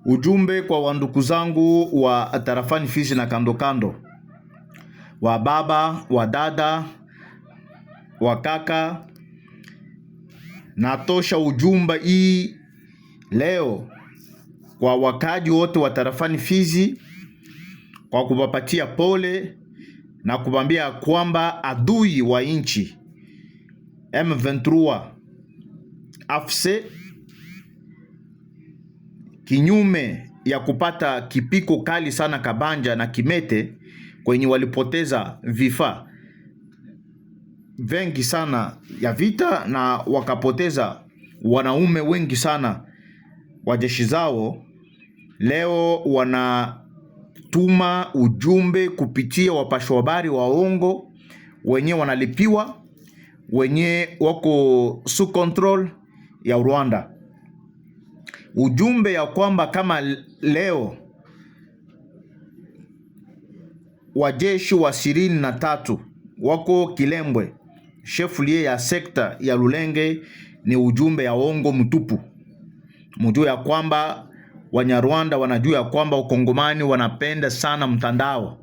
Ujumbe kwa wanduku zangu wa tarafani Fizi na kando kando, wa baba, wa dada, wa kaka. Natosha ujumbe hii leo kwa wakaji wote wa tarafani Fizi, kwa kuwapatia pole na kubambia kwamba adui wa inchi M23 AFC, kinyume ya kupata kipiko kali sana Kabanja na Kimete, kwenye walipoteza vifaa vengi sana ya vita na wakapoteza wanaume wengi sana wa jeshi zao. Leo wanatuma ujumbe kupitia wapasha habari waongo wenye wanalipiwa, wenye wako su control ya Rwanda. Ujumbe ya kwamba kama leo wajeshi wa 23 wako Kilembwe, shefulie ya sekta ya Lulenge, ni ujumbe ya ongo mtupu. Mjue ya kwamba Wanyarwanda wanajua ya kwamba Ukongomani wanapenda sana mtandao,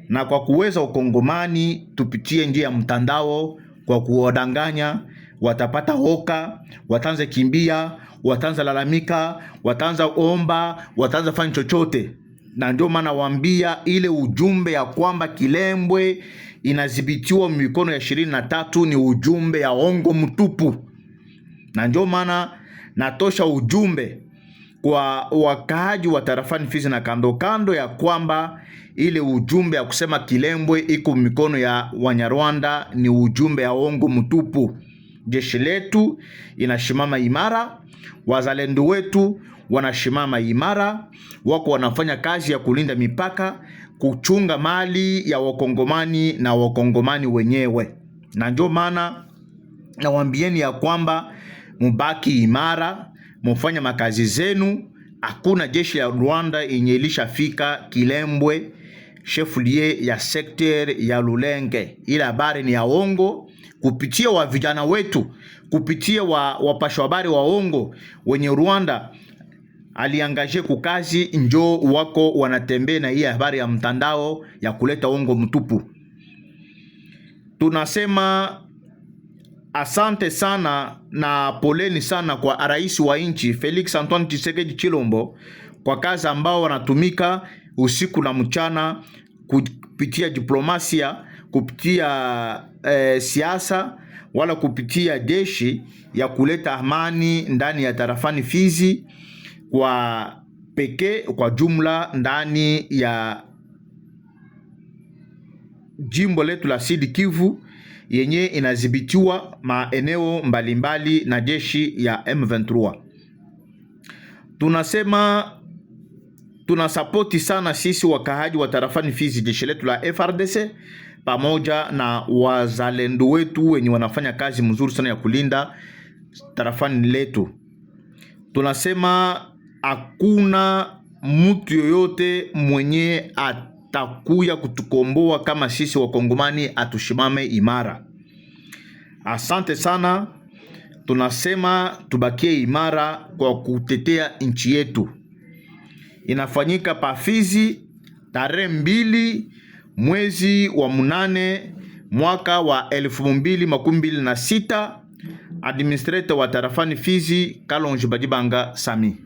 na kwa kuweza Ukongomani tupitie njia ya mtandao kwa kuwadanganya, watapata hoka, watanza kimbia, watanza lalamika, watanza omba, watanza fanya chochote. Na ndio maana waambia ile ujumbe ya kwamba Kilembwe inadhibitiwa mikono ya 23 ni ujumbe ya ongo mtupu. Na ndio maana natosha ujumbe kwa wakaaji wa tarafani Fizi na kando kando ya kwamba ile ujumbe ya kusema Kilembwe iko mikono ya Wanyarwanda ni ujumbe ya ongo mtupu. Jeshi letu inashimama imara, wazalendo wetu wanashimama imara, wako wanafanya kazi ya kulinda mipaka, kuchunga mali ya Wakongomani na Wakongomani wenyewe. Na ndio maana nawaambieni ya kwamba mubaki imara, mufanya makazi zenu. Hakuna jeshi ya Rwanda yenye ilishafika Kilembwe, shefulie ya sekter ya Lulenge. Ila habari ni ya ongo kupitia wa vijana wetu, kupitia wapasha habari wa ongo wenye Rwanda aliangaje kukazi, njo wako wanatembea na hii habari ya mtandao ya kuleta ongo mtupu. Tunasema asante sana na poleni sana kwa rais wa nchi Felix Antoine Tshisekedi Chilombo kwa kazi ambao wanatumika usiku na mchana kupitia diplomasia, kupitia siasa, wala kupitia jeshi ya kuleta amani ndani ya tarafani Fizi kwa pekee, kwa jumla ndani ya jimbo letu la Sud Kivu yenye inadhibitiwa maeneo mbalimbali na jeshi ya M23. Tunasema tunasapoti sana sisi wakaaji wa tarafani Fizi jeshi letu la FRDC pamoja na wazalendo wetu wenye wanafanya kazi mzuri sana ya kulinda tarafani letu. Tunasema hakuna mtu yoyote mwenye atakuya kutukomboa kama sisi Wakongomani atushimame imara. Asante sana. Tunasema tubakie imara kwa kutetea nchi yetu. Inafanyika pa Fizi tarehe 2 mwezi wa 8 mwaka wa 2026. Administrator wa tarafani Fizi Kalonji Badibanga Sami.